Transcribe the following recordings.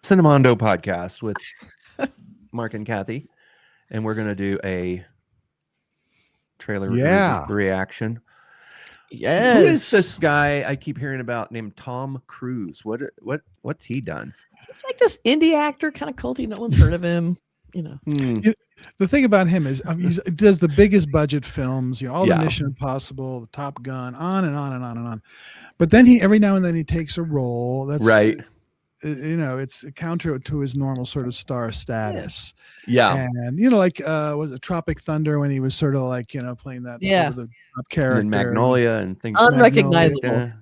Cinemondo podcast with Mark and Kathy, and we're gonna do a trailer reaction. Yes. Who is this guy I keep hearing about named Tom Cruise? What's he done? It's like this indie actor, kind of culty. No one's heard of him. You know. The thing about him is he does the biggest budget films. All the Mission Impossible, the Top Gun, on and on and on and on. But then every now and then he takes a role that's right. It's counter to his normal sort of star status. Yeah. And, was it Tropic Thunder when he was sort of like, playing that over the top character. And Magnolia and things. Unrecognizable.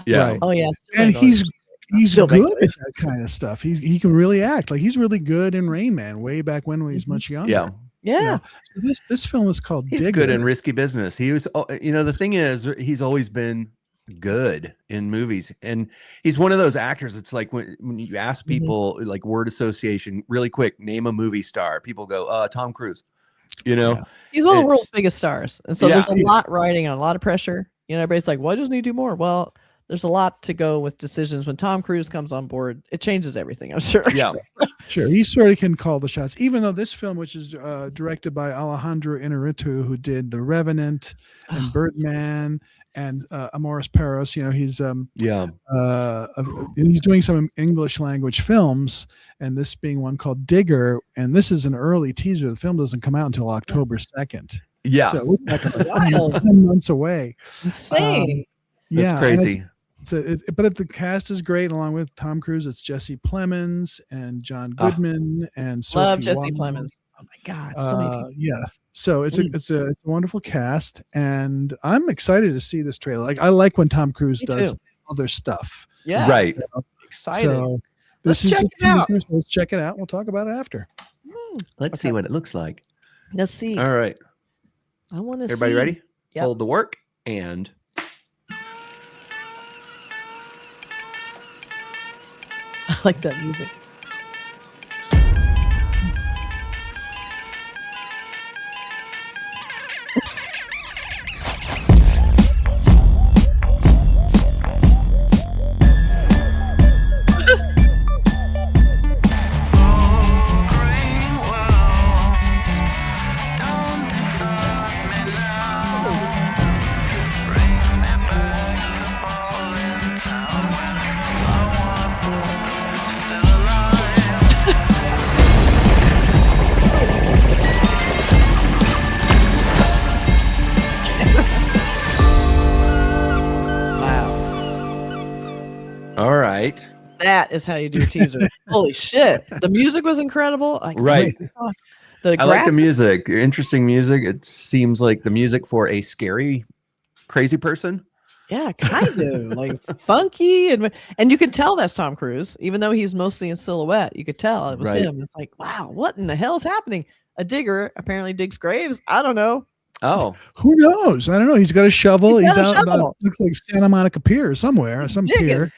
Right. Oh, yeah. And he's good at that kind of stuff. He can really act. Like, he's really good in Rain Man way back when he was much younger. Yeah. So this film is called He's Digger. good in Risky Business. He was, the thing is, he's always been good in movies, and he's one of those actors. It's like when you ask people like word association really quick, name a movie star, people go Tom Cruise. He's one of the world's biggest stars, and so there's a lot riding on, a lot of pressure. Everybody's like, why doesn't he do more? Well, there's a lot to go with decisions. When Tom Cruise comes on board, it changes everything, I'm sure. Sure, he sort of can call the shots, even though this film, which is directed by Alejandro Iñárritu, who did The Revenant and Birdman and Amores Perros, he's doing some English language films, and this being one called Digger, and this is an early teaser. The film doesn't come out until October 2nd. So we're like 10 months away. Insane. That's crazy. But the cast is great. Along with Tom Cruise, it's Jesse Plemons and John Goodman and Sophie love Jesse Wilde. Plemons. Oh my God! So many people. So it's a wonderful cast, and I'm excited to see this trailer. Like, I like when Tom Cruise does other stuff. Yeah, right. Excited. So let's check it out. Let's check it out. We'll talk about it after. Let's see what it looks like. Let's see. All right. I want to. Everybody ready? Yep. Hold the work and. I like that music. All right. That is how you do a teaser. Holy shit. The music was incredible. Right. I like the music. Interesting music. It seems like the music for a scary, crazy person. Yeah, kind of like funky. And you could tell that's Tom Cruise, even though he's mostly in silhouette. You could tell it was him. It's like, wow, what in the hell is happening? A digger apparently digs graves. I don't know. Oh, who knows? I don't know. He's got a shovel. He's out. Looks like Santa Monica Pier somewhere. Some pier.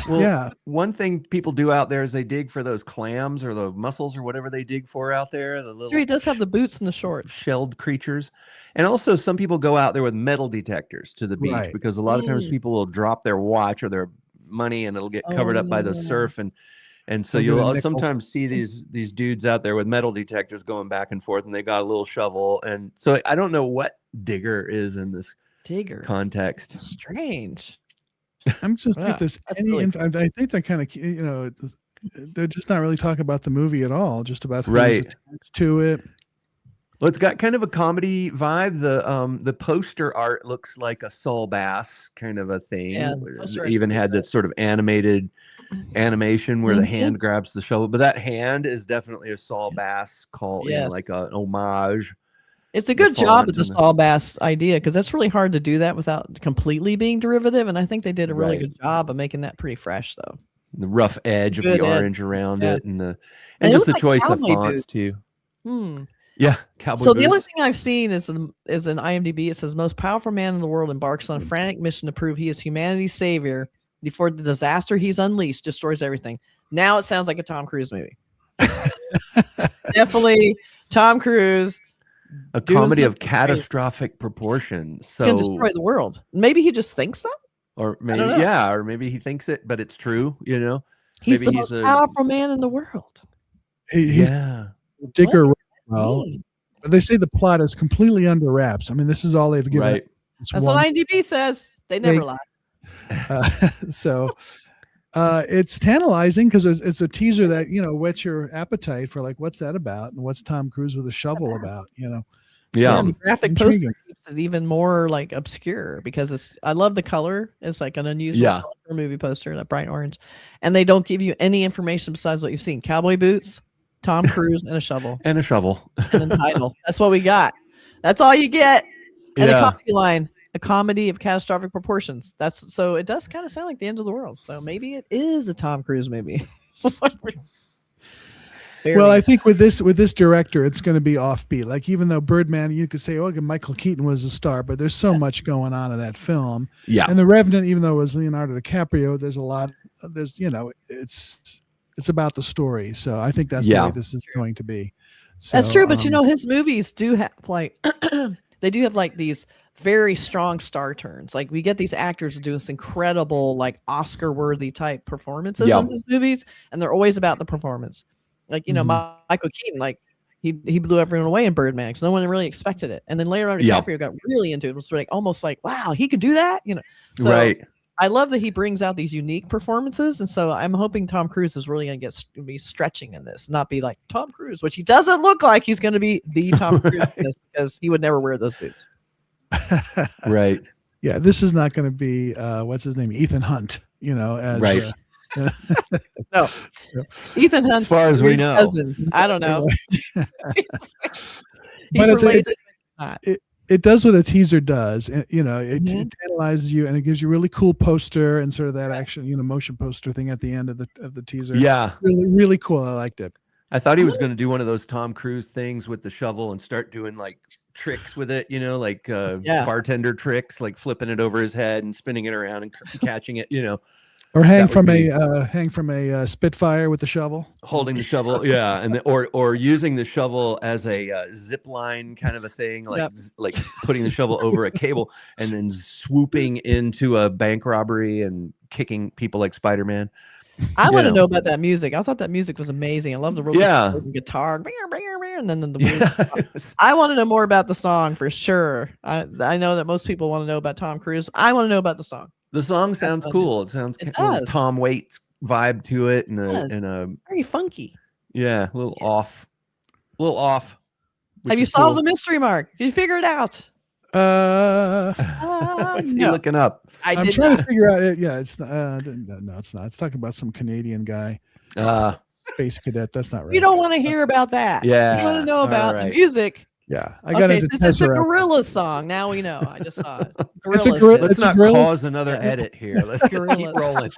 Well, one thing people do out there is they dig for those clams or the mussels or whatever they dig for out there. The little he does have the boots and the shorts. Shelled creatures. And also some people go out there with metal detectors to the beach because a lot of times people will drop their watch or their money and it'll get covered up by the surf. And so you'll sometimes see these dudes out there with metal detectors going back and forth, and they got a little shovel. And so I don't know what digger is in this context. Strange. I'm just if there's any. I think they're kind of they're just not really talking about the movie at all. Just about who's attached to it. Well, it's got kind of a comedy vibe. The poster art looks like a Saul Bass kind of a thing. Yeah, it even had that sort of animated animation where the hand grabs the shovel, but that hand is definitely a Saul Bass like an homage. It's a good job at the Saul Bass idea, because that's really hard to do that without completely being derivative. And I think they did a really good job of making that pretty fresh, though. The rough edge of the orange around it, and just the choice of fonts too. Yeah, cowboy so boots. The only thing I've seen is in IMDb. It says most powerful man in the world embarks on a frantic mission to prove he is humanity's savior before the disaster he's unleashed destroys everything. Now it sounds like a Tom Cruise movie. Definitely Tom Cruise a comedy of catastrophic proportions. So it's gonna destroy the world. Maybe he just thinks that, or maybe or maybe he thinks it, but it's true. You know, he's the most powerful man in the world. He's Digger. Well, but they say the plot is completely under wraps. I mean, this is all they've given. Right. That's what IMDb says. They never lie. So it's tantalizing because it's a teaser that, you know, whets your appetite for like, what's that about? And what's Tom Cruise with a shovel about, you know? Yeah. So the graphic poster keeps it even more like obscure because I love the color. It's like an unusual color for a movie poster, that bright orange. And they don't give you any information besides what you've seen. Cowboy boots, Tom Cruise, and a shovel. And a shovel. And a title. That's what we got. That's all you get. And a comedy line. A comedy of catastrophic proportions. So it does kind of sound like the end of the world. So maybe it is a Tom Cruise movie. Well, I think with this director, it's going to be offbeat. Like, even though Birdman, you could say, oh, Michael Keaton was a star, but there's so much going on in that film. Yeah. And The Revenant, even though it was Leonardo DiCaprio, there's a lot. You know, it's about the story. So I think that's the way this is going to be. So, that's true, but you know, his movies do have like they do have like these very strong star turns. Like, we get these actors do this incredible, like Oscar-worthy type performances in his movies, and they're always about the performance. Like, you know, Michael Keaton, like he blew everyone away in Birdman because no one really expected it. And then Leonardo DiCaprio got really into it. It was like almost like, wow, he could do that, you know. So I love that he brings out these unique performances, and so I'm hoping Tom Cruise is really going to be stretching in this, not be like Tom Cruise, which he doesn't look like he's going to be the Tom Cruise in this, because he would never wear those boots. Right. Yeah, this is not going to be what's his name, Ethan Hunt, you know, as no. Ethan Hunt's, as far as we know, cousin. I don't know. But it does what a teaser does. You know, it tantalizes you, and it gives you a really cool poster and sort of that action, you know, motion poster thing at the end of the teaser. Yeah, really, really cool. I liked it. I thought he was going to do one of those Tom Cruise things with the shovel and start doing like tricks with it, you know, like bartender tricks, like flipping it over his head and spinning it around and catching it, you know. Or hang from a Spitfire with the shovel, holding the shovel, and or using the shovel as a zip line kind of a thing, like like putting the shovel over a cable and then swooping into a bank robbery and kicking people like Spider-Man. I want to know about that music. I thought that music was amazing. I love the guitar, and then the music. I want to know more about the song for sure. I know that most people want to know about Tom Cruise. I want to know about the song. The song sounds cool. It sounds kind of Tom Waits vibe to it, and a very funky. Yeah, a little off. Have you solved the mystery, Mark? Did you figure it out? What's he looking up? I'm trying to figure out it. Yeah, it's no, it's not. It's talking about some Canadian guy. Space cadet. That's not right. You don't want to hear about that. Yeah. You want to know about the music. Yeah, I got into it's a gorilla song. Now we know. I just saw it. Let's not cause another edit here. Let's keep rolling.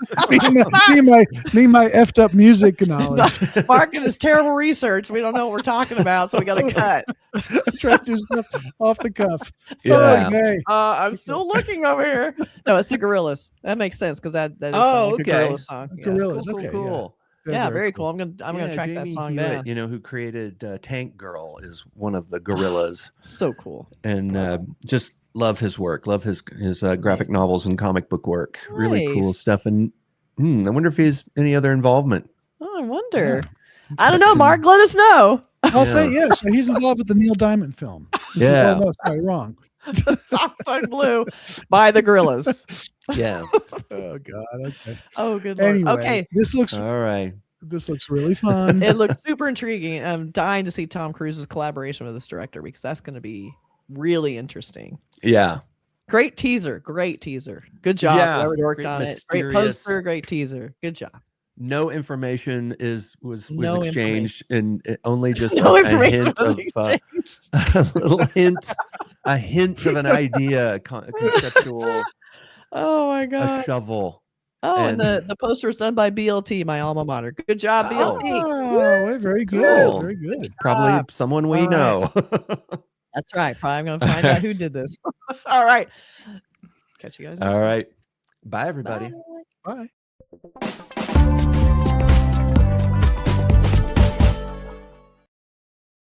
me my effed up music knowledge. Mark and his terrible research. We don't know what we're talking about, so we got to cut. I'm trying to do stuff off the cuff. Yeah. Okay. I'm still looking over here. No, it's the Gorillas. That makes sense because that is a gorilla song. Gorillas. Cool. Yeah, very cool. I'm gonna track that song down. You know, who created Tank Girl, is one of the Gorillas. So cool. And just love his work. Love his graphic novels and comic book work. Nice. Really cool stuff. And I wonder if he has any other involvement. Oh, I wonder. Yeah. I don't know, Mark. Let us know. I'll say yes. So he's involved with the Neil Diamond film. Sorry, wrong. Soft Blue by the Gorillas. Yeah. Oh God. Okay. Oh, good Lord. Anyway, okay. This looks all right. This looks really fun. It looks super intriguing. I'm dying to see Tom Cruise's collaboration with this director because that's going to be really interesting. Yeah. Great teaser. Good job. Whoever worked on it. Great poster. Great teaser. Good job. No information was exchanged, and only just a little hint of an idea, a conceptual. Oh my God! A shovel. Oh, and the poster is done by BLT, my alma mater. Good job, BLT. Oh, very good. Cool. Very good. It's probably someone we know. That's right. Probably I'm going to find out who did this. All right. Catch you guys. All right. Bye, everybody. Bye.